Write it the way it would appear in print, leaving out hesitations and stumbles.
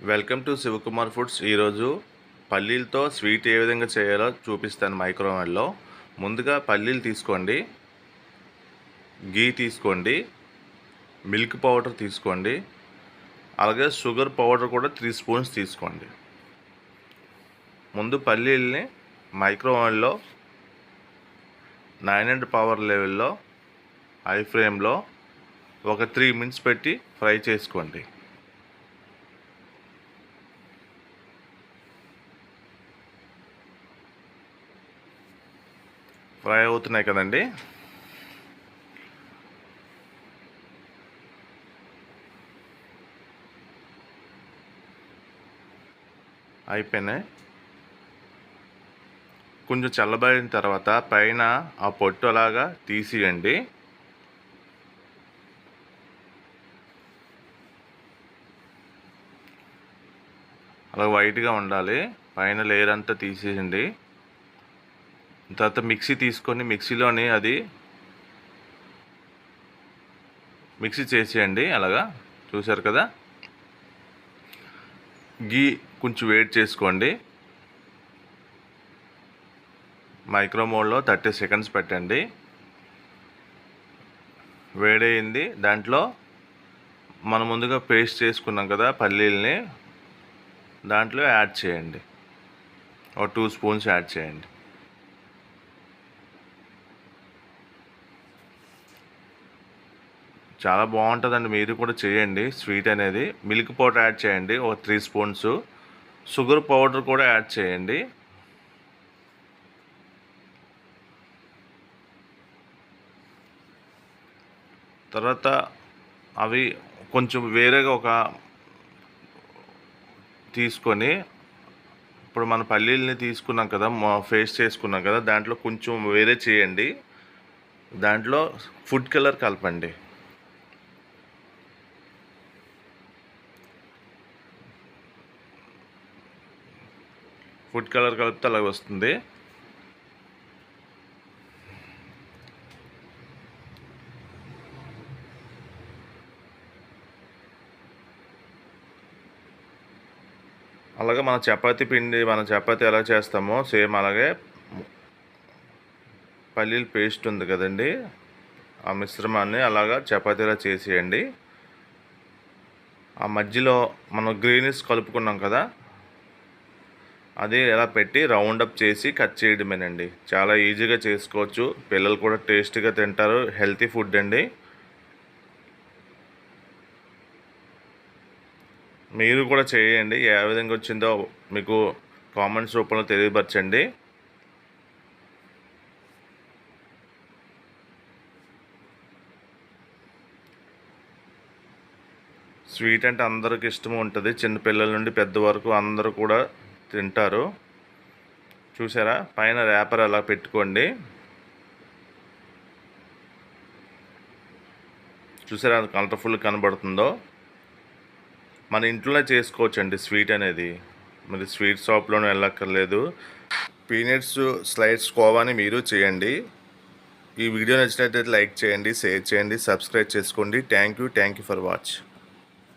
Welcome to Shivakumar foods. ఈరోజు పల్లీలతో sweet ఏ విధంగా చేయాలో చూపిస్తాను మైక్రోవేవ్లో. ముందుగా పల్లీలు తీసుకోండి, గీ తీసుకోండి, మిల్క్ పౌడర్ తీసుకోండి, అలాగే షుగర్ పౌడర్ కూడా 3 స్పూన్స్ తీసుకోండి. ముందు పల్లీల్ని మైక్రోవేవ్లో 900 పవర్ లెవెల్లో హై ఫ్లేమ్లో ఒక 3 మినిట్స్ పెట్టి ఫ్రై చేసుకోండి. ఫ్రై అవుతున్నాయి కదండి. అయిపోయినాయి. కొంచెం చల్లబడిన తర్వాత పైన ఆ పొట్టు అలాగా తీసియండి. అలా వైట్గా ఉండాలి. పైన లేయర్ అంతా తీసేయండి. తర్వాత మిక్సీ తీసుకొని మిక్సీలోని అది మిక్సీ చేసేయండి. అలాగా చూసారు కదా. గీ కొంచెం వేడి చేసుకోండి. మైక్రో మోడ్లో 30 సెకండ్స్ పెట్టండి. వేడయింది. దాంట్లో మనం ముందుగా పేస్ట్ చేసుకున్నాం కదా పల్లీల్ని, దాంట్లో యాడ్ చేయండి. ఒక 2 స్పూన్స్ యాడ్ చేయండి. చాలా బాగుంటుందండి. మీరు కూడా చేయండి స్వీట్ అనేది. మిల్క్ పౌడర్ యాడ్ చేయండి ఒక 3 స్పూన్స్. షుగర్ పౌడర్ కూడా యాడ్ చేయండి. తర్వాత అవి కొంచెం వేరేగా ఒక తీసుకొని, ఇప్పుడు మన పల్లీల్ని తీసుకున్నాం కదా, పేస్ట్ చేసుకున్నాం కదా, దాంట్లో కొంచెం వేరే చేయండి. దాంట్లో ఫుడ్ కలర్ కలపండి. ఫుడ్ కలర్ కలిపితే అలాగ వస్తుంది. అలాగే మన చపాతీ పిండి, మన చపాతీ ఎలా చేస్తామో సేమ్ అలాగే పల్లీల పేస్ట్ ఉంది కదండి, ఆ మిశ్రమాన్ని అలాగా చపాతీలా చేసేయండి. ఆ మధ్యలో మనం గ్రీనిస్ కలుపుకున్నాం కదా, అది ఎలా పెట్టి రౌండప్ చేసి కట్ చేయడమేనండి. చాలా ఈజీగా చేసుకోవచ్చు. పిల్లలు కూడా టేస్టీగా తింటారు. హెల్తీ ఫుడ్ అండి. మీరు కూడా చేయండి. ఏ విధంగా వచ్చిందో మీకు కామెంట్స్ రూపంలో తెలియపరచండి. స్వీట్ అంటే అందరికి ఇష్టం ఉంటుంది. చిన్నపిల్లల నుండి పెద్ద వరకు అందరూ కూడా తింటారు. చూసారా, పైన ర్యాపర్ అలా పెట్టుకోండి. చూసారా అది కలర్ఫుల్ కనబడుతుందో. మన ఇంట్లోనే చేసుకోవచ్చండి స్వీట్ అనేది. మరి స్వీట్ షాప్లోనే వెళ్ళక్కర్లేదు. పీనట్స్ స్లైడ్స్ కోవాని మీరు చేయండి. ఈ వీడియో నచ్చినట్లయితే లైక్ చేయండి, షేర్ చేయండి, సబ్స్క్రైబ్ చేసుకోండి. Thank you for watch.